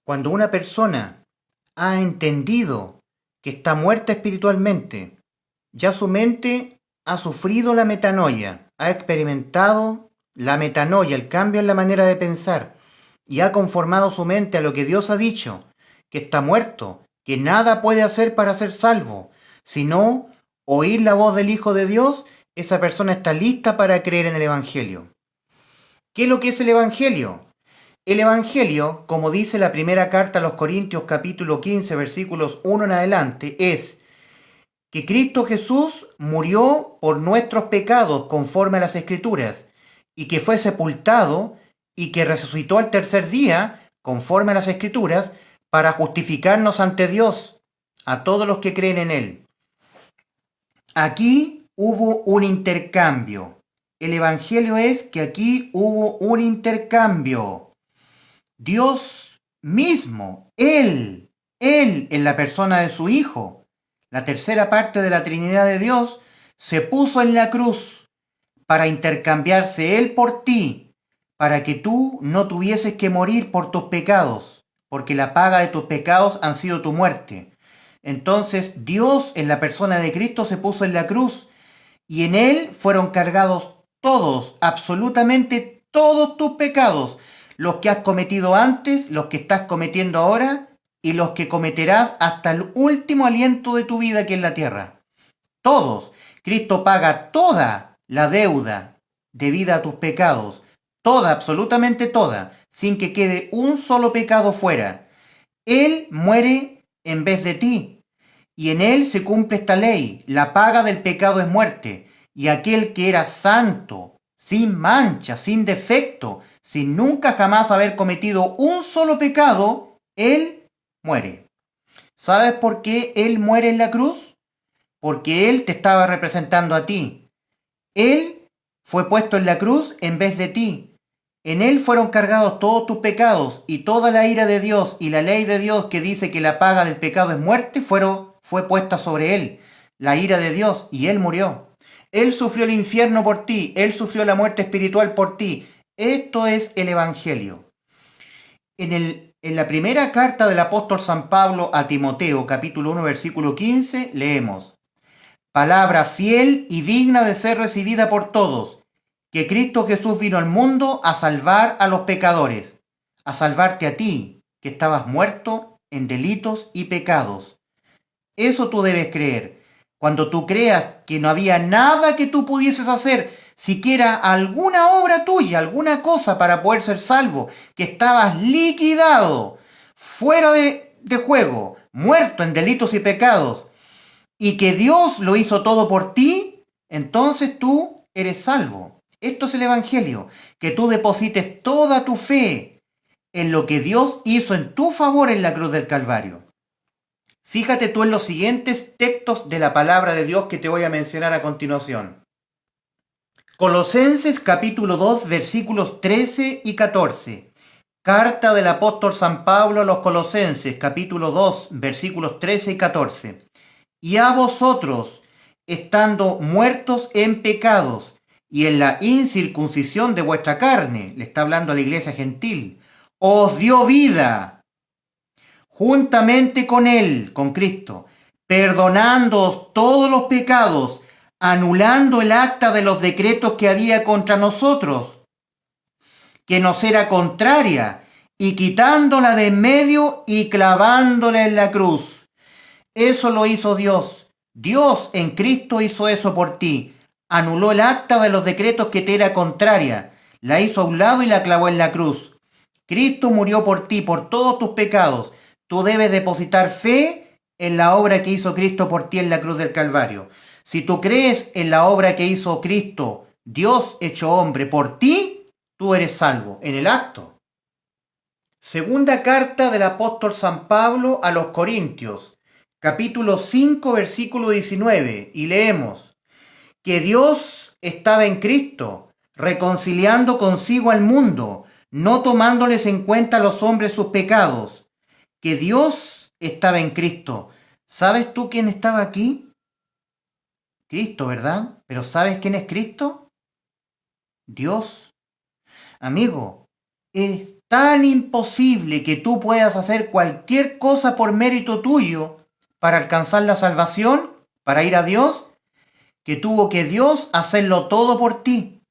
Cuando una persona ha entendido que está muerta espiritualmente, ya su mente ha sufrido la metanoia, ha experimentado la metanoia, el cambio en la manera de pensar, y ha conformado su mente a lo que Dios ha dicho, que está muerto, que nada puede hacer para ser salvo, sino oír la voz del Hijo de Dios. Esa persona está lista para creer en el Evangelio. ¿Qué es lo que es el Evangelio? El Evangelio, como dice la primera carta a los Corintios capítulo 15 versículos 1 en adelante, es que Cristo Jesús murió por nuestros pecados conforme a las Escrituras, y que fue sepultado y que resucitó al tercer día conforme a las Escrituras para justificarnos ante Dios a todos los que creen en Él. Aquí hubo un intercambio. El Evangelio es que aquí hubo un intercambio. Dios mismo, Él en la persona de su Hijo, la tercera parte de la Trinidad de Dios, se puso en la cruz para intercambiarse Él por ti, para que tú no tuvieses que morir por tus pecados, porque la paga de tus pecados han sido tu muerte. Entonces Dios en la persona de Cristo se puso en la cruz y en Él fueron cargados todos, absolutamente todos tus pecados, los que has cometido antes, los que estás cometiendo ahora y los que cometerás hasta el último aliento de tu vida aquí en la tierra. Todos. Cristo paga toda la deuda debida a tus pecados, toda, absolutamente toda, sin que quede un solo pecado fuera. Él muere en vez de ti, y en Él se cumple esta ley: la paga del pecado es muerte, y aquel que era santo, sin mancha, sin defecto, sin nunca jamás haber cometido un solo pecado, Él muere. ¿Sabes por qué Él muere en la cruz? Porque Él te estaba representando a ti. Él fue puesto en la cruz en vez de ti. En Él fueron cargados todos tus pecados, y toda la ira de Dios y la ley de Dios que dice que la paga del pecado es muerte fue puesta sobre Él. La ira de Dios, y Él murió. Él sufrió el infierno por ti, Él sufrió la muerte espiritual por ti. Esto es el Evangelio. En la primera carta del apóstol San Pablo a Timoteo, capítulo 1, versículo 15, leemos: palabra fiel y digna de ser recibida por todos, que Cristo Jesús vino al mundo a salvar a los pecadores, a salvarte a ti, que estabas muerto en delitos y pecados. Eso tú debes creer. Cuando tú creas que no había nada que tú pudieses hacer, siquiera alguna obra tuya, alguna cosa para poder ser salvo, que estabas liquidado, fuera de juego, muerto en delitos y pecados, y que Dios lo hizo todo por ti, entonces tú eres salvo. Esto es el Evangelio, que tú deposites toda tu fe en lo que Dios hizo en tu favor en la cruz del Calvario. Fíjate tú en los siguientes textos de la palabra de Dios que te voy a mencionar a continuación. Colosenses capítulo 2 versículos 13 y 14. Carta del apóstol San Pablo a los Colosenses capítulo 2 versículos 13 y 14. Y a vosotros, estando muertos en pecados y en la incircuncisión de vuestra carne, le está hablando a la iglesia gentil, os dio vida juntamente con Él, con Cristo, perdonándoos todos los pecados, anulando el acta de los decretos que había contra nosotros, que nos era contraria, y quitándola de en medio y clavándola en la cruz. Eso lo hizo Dios. Dios en Cristo hizo eso por ti. Anuló el acta de los decretos que te era contraria, la hizo a un lado y la clavó en la cruz. Cristo murió por ti, por todos tus pecados. Tú debes depositar fe en la obra que hizo Cristo por ti en la cruz del Calvario. Si tú crees en la obra que hizo Cristo, Dios hecho hombre, por ti, tú eres salvo en el acto. Segunda carta del apóstol San Pablo a los Corintios, capítulo 5, versículo 19, y leemos: que Dios estaba en Cristo, reconciliando consigo al mundo, no tomándoles en cuenta a los hombres sus pecados. Que Dios estaba en Cristo. ¿Sabes tú quién estaba aquí? Cristo, ¿verdad? Pero ¿sabes quién es Cristo? Dios. Amigo, tan imposible que tú puedas hacer cualquier cosa por mérito tuyo para alcanzar la salvación, para ir a Dios, que tuvo que Dios hacerlo todo por ti.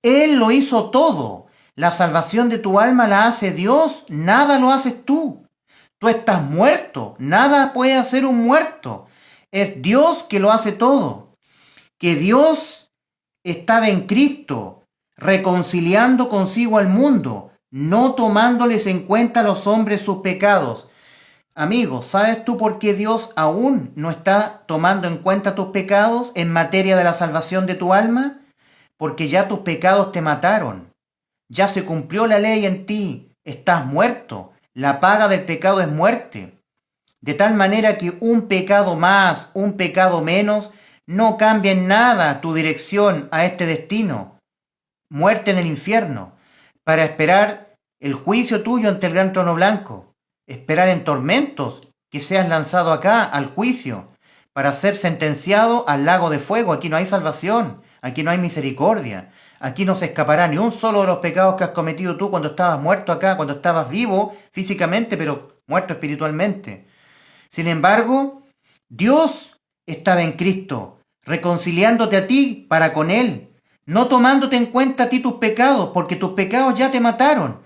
Él lo hizo todo. La salvación de tu alma la hace Dios, nada lo haces tú. Tú estás muerto, nada puede hacer un muerto. Es Dios que lo hace todo. Que Dios estaba en Cristo, reconciliando consigo al mundo, no tomándoles en cuenta a los hombres sus pecados. Amigo, ¿sabes tú por qué Dios aún no está tomando en cuenta tus pecados en materia de la salvación de tu alma? Porque ya tus pecados te mataron. Ya se cumplió la ley en ti. Estás muerto. La paga del pecado es muerte. De tal manera que un pecado más, un pecado menos, no cambia en nada tu dirección a este destino. Muerte en el infierno. Para esperar el juicio tuyo ante el gran trono blanco. Esperar en tormentos que seas lanzado acá al juicio. Para ser sentenciado al lago de fuego. Aquí no hay salvación. Aquí no hay misericordia. Aquí no se escapará ni un solo de los pecados que has cometido tú cuando estabas muerto acá, cuando estabas vivo físicamente, pero muerto espiritualmente. Sin embargo, Dios estaba en Cristo, reconciliándote a ti para con Él, no tomándote en cuenta a ti tus pecados, porque tus pecados ya te mataron.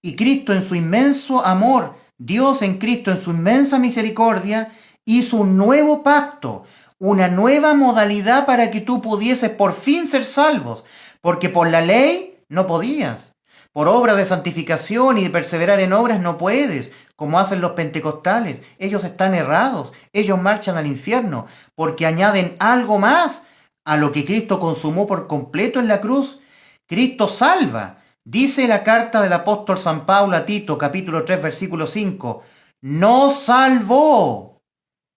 Y Cristo en su inmenso amor, Dios en Cristo en su inmensa misericordia, hizo un nuevo pacto, una nueva modalidad para que tú pudieses por fin ser salvos, porque por la ley no podías. Por obra de santificación y de perseverar en obras no puedes, como hacen los pentecostales. Ellos están errados, ellos marchan al infierno, porque añaden algo más a lo que Cristo consumó por completo en la cruz. Cristo salva. Dice la carta del apóstol San Pablo a Tito, capítulo 3, versículo 5, nos salvó,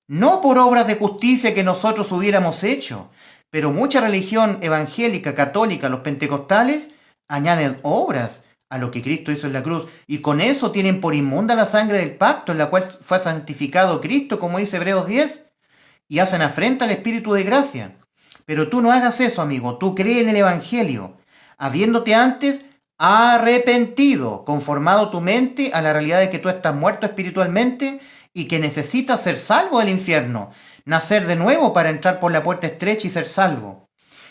no por obras de justicia que nosotros hubiéramos hecho, pero mucha religión evangélica, católica, los pentecostales, añaden obras a lo que Cristo hizo en la cruz, y con eso tienen por inmunda la sangre del pacto en la cual fue santificado Cristo, como dice Hebreos 10, y hacen afrenta al Espíritu de gracia. Pero tú no hagas eso, amigo, tú cree en el Evangelio, habiéndote antes arrepentido, conformado tu mente a la realidad de que tú estás muerto espiritualmente y que necesitas ser salvo del infierno, nacer de nuevo para entrar por la puerta estrecha y ser salvo.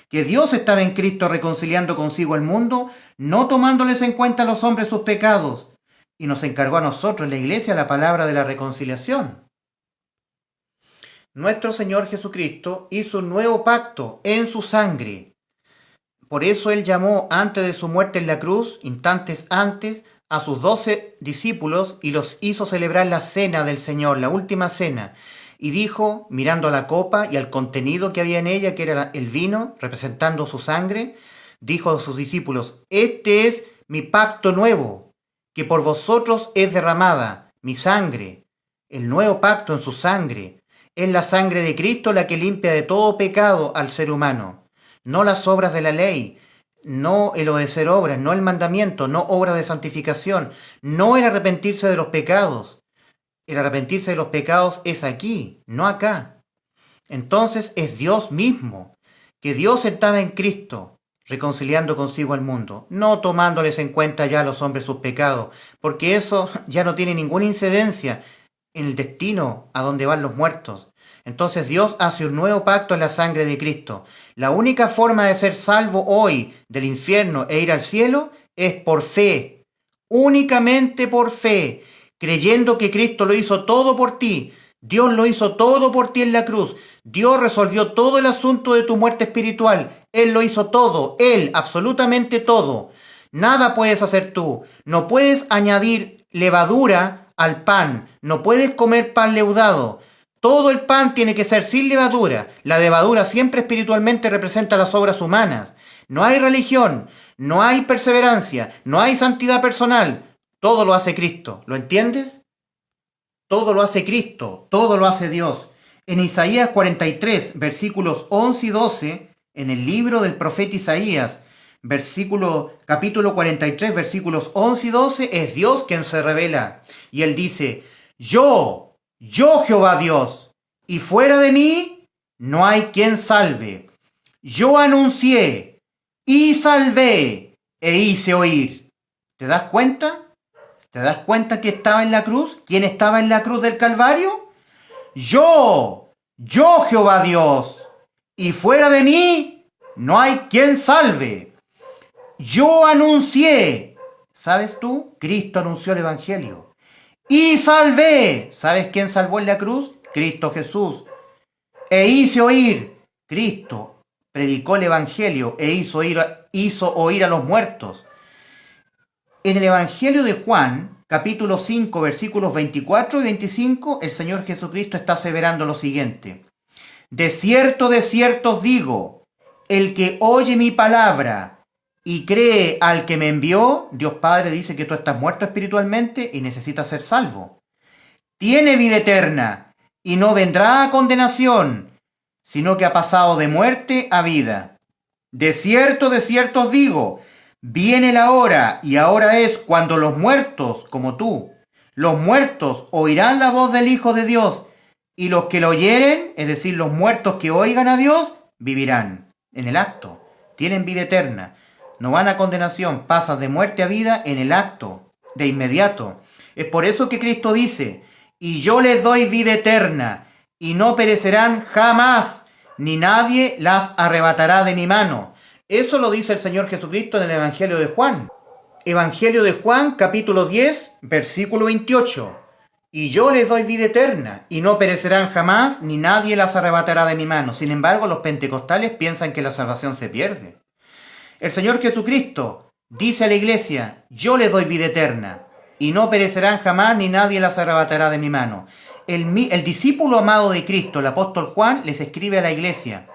Que Dios estaba en Cristo reconciliando consigo al mundo, no tomándoles en cuenta a los hombres sus pecados, y nos encargó a nosotros, la Iglesia, la palabra de la reconciliación. Nuestro Señor Jesucristo hizo un nuevo pacto en su sangre. Por eso Él llamó antes de su muerte en la cruz, instantes antes, a sus 12 discípulos y los hizo celebrar la cena del Señor, la última cena. Y dijo, mirando a la copa y al contenido que había en ella, que era el vino, representando su sangre, dijo a sus discípulos, este es mi pacto nuevo, que por vosotros es derramada, mi sangre, el nuevo pacto en su sangre. Es la sangre de Cristo la que limpia de todo pecado al ser humano, no las obras de la ley, no el obedecer obras, no el mandamiento, no obras de santificación, no el arrepentirse de los pecados. El arrepentirse de los pecados es aquí, no acá. Entonces es Dios mismo, que Dios estaba en Cristo, reconciliando consigo al mundo, no tomándoles en cuenta ya a los hombres sus pecados, porque eso ya no tiene ninguna incidencia en el destino a donde van los muertos. Entonces Dios hace un nuevo pacto en la sangre de Cristo. La única forma de ser salvo hoy del infierno e ir al cielo es por fe, únicamente por fe, creyendo que Cristo lo hizo todo por ti. Dios lo hizo todo por ti en la cruz. Dios resolvió todo el asunto de tu muerte espiritual. Él lo hizo todo, Él, absolutamente todo. Nada puedes hacer tú. No puedes añadir levadura al pan. No puedes comer pan leudado. Todo el pan tiene que ser sin levadura. La levadura siempre espiritualmente representa las obras humanas. No hay religión, no hay perseverancia, no hay santidad personal. Todo lo hace Cristo. ¿Lo entiendes? Todo lo hace Cristo, todo lo hace Dios. En Isaías 43, versículos 11 y 12, en el libro del profeta Isaías, capítulo 43, versículos 11 y 12, es Dios quien se revela. Y él dice, yo Jehová Dios, y fuera de mí no hay quien salve. Yo anuncié y salvé e hice oír. ¿Te das cuenta? ¿Te das cuenta que estaba en la cruz? ¿Quién estaba en la cruz del Calvario? Yo Jehová Dios, y fuera de mí no hay quien salve. Yo anuncié, ¿sabes tú? Cristo anunció el Evangelio. Y salvé, ¿sabes quién salvó en la cruz? Cristo Jesús. E hice oír, Cristo predicó el Evangelio e hizo oír a los muertos. En el Evangelio de Juan, capítulo 5, versículos 24 y 25, el Señor Jesucristo está aseverando lo siguiente. De cierto os digo, el que oye mi palabra y cree al que me envió, Dios Padre dice que tú estás muerto espiritualmente y necesitas ser salvo. Tiene vida eterna y no vendrá a condenación, sino que ha pasado de muerte a vida. De cierto os digo, viene la hora, y ahora es, cuando los muertos, como tú, los muertos oirán la voz del Hijo de Dios, y los que lo oyeren, es decir, los muertos que oigan a Dios, vivirán. En el acto, tienen vida eterna. No van a condenación, pasan de muerte a vida en el acto, de inmediato. Es por eso que Cristo dice, y yo les doy vida eterna, y no perecerán jamás, ni nadie las arrebatará de mi mano. Eso lo dice el Señor Jesucristo en el Evangelio de Juan. Evangelio de Juan, capítulo 10, versículo 28. Y yo les doy vida eterna, y no perecerán jamás, ni nadie las arrebatará de mi mano. Sin embargo, los pentecostales piensan que la salvación se pierde. El Señor Jesucristo dice a la iglesia, yo les doy vida eterna, y no perecerán jamás, ni nadie las arrebatará de mi mano. El discípulo amado de Cristo, el apóstol Juan, les escribe a la iglesia.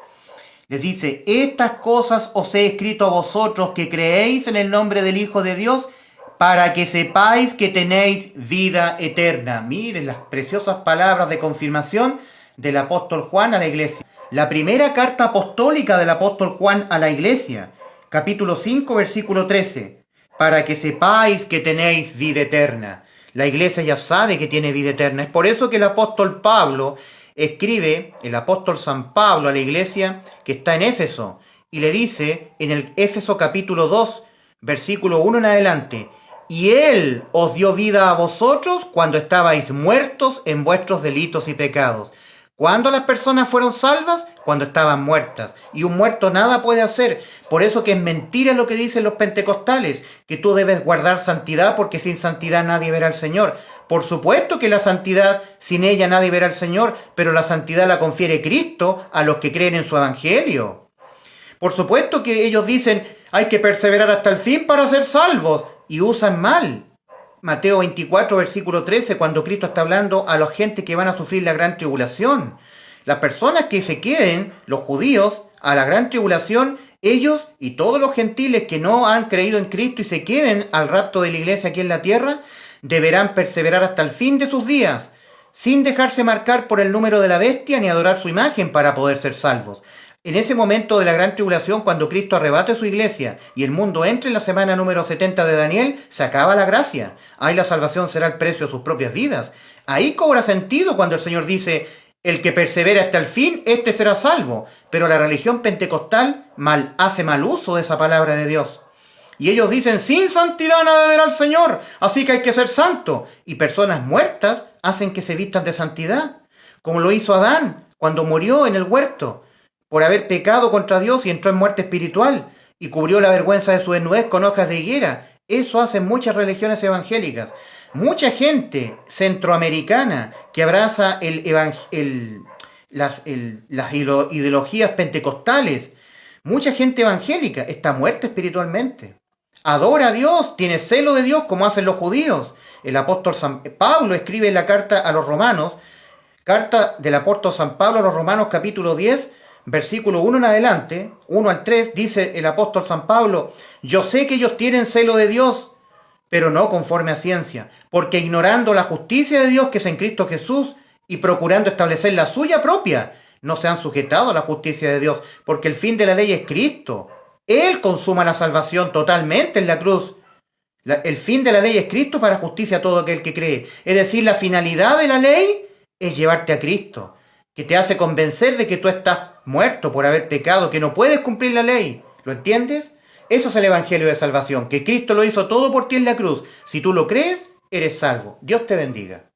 Les dice, estas cosas os he escrito a vosotros que creéis en el nombre del Hijo de Dios, para que sepáis que tenéis vida eterna. Miren las preciosas palabras de confirmación del apóstol Juan a la iglesia. La primera carta apostólica del apóstol Juan a la iglesia, capítulo 5, versículo 13. Para que sepáis que tenéis vida eterna. La iglesia ya sabe que tiene vida eterna. Es por eso que el apóstol Pablo escribe, el apóstol San Pablo, a la iglesia que está en Éfeso, y le dice en el Éfeso capítulo 2, versículo 1 en adelante, y Él os dio vida a vosotros cuando estabais muertos en vuestros delitos y pecados. ¿Cuándo las personas fueron salvas? Cuando estaban muertas. Y un muerto nada puede hacer. Por eso que es mentira lo que dicen los pentecostales, que tú debes guardar santidad porque sin santidad nadie verá al Señor. Por supuesto que la santidad, sin ella nadie verá al Señor, pero la santidad la confiere Cristo a los que creen en su evangelio. Por supuesto que ellos dicen, hay que perseverar hasta el fin para ser salvos, y usan mal Mateo 24, versículo 13, cuando Cristo está hablando a la gente que van a sufrir la gran tribulación. Las personas que se queden, los judíos, a la gran tribulación, ellos y todos los gentiles que no han creído en Cristo y se queden al rapto de la iglesia aquí en la tierra, deberán perseverar hasta el fin de sus días, sin dejarse marcar por el número de la bestia ni adorar su imagen para poder ser salvos. En ese momento de la gran tribulación, cuando Cristo arrebate su iglesia y el mundo entre en la semana número 70 de Daniel, se acaba la gracia. Ahí la salvación será el precio de sus propias vidas. Ahí cobra sentido cuando el Señor dice, el que persevere hasta el fin, este será salvo. Pero la religión pentecostal hace mal uso de esa palabra de Dios. Y ellos dicen, sin santidad nada verá al Señor, así que hay que ser santo. Y personas muertas hacen que se vistan de santidad, como lo hizo Adán cuando murió en el huerto, por haber pecado contra Dios y entró en muerte espiritual, y cubrió la vergüenza de su desnudez con hojas de higuera. Eso hacen muchas religiones evangélicas. Mucha gente centroamericana que abraza las ideologías pentecostales, mucha gente evangélica está muerta espiritualmente. Adora a Dios, tiene celo de Dios como hacen los judíos. El apóstol San Pablo escribe en la carta a los romanos, carta del apóstol San Pablo a los romanos capítulo 10, versículo 1 en adelante, 1 al 3, dice el apóstol San Pablo, yo sé que ellos tienen celo de Dios, pero no conforme a ciencia, porque ignorando la justicia de Dios que es en Cristo Jesús y procurando establecer la suya propia, no se han sujetado a la justicia de Dios, porque el fin de la ley es Cristo. Él consuma la salvación totalmente en la cruz. El fin de la ley es Cristo para justicia a todo aquel que cree. Es decir, la finalidad de la ley es llevarte a Cristo, que te hace convencer de que tú estás muerto por haber pecado, que no puedes cumplir la ley. ¿Lo entiendes? Eso es el evangelio de salvación, que Cristo lo hizo todo por ti en la cruz. Si tú lo crees, eres salvo. Dios te bendiga.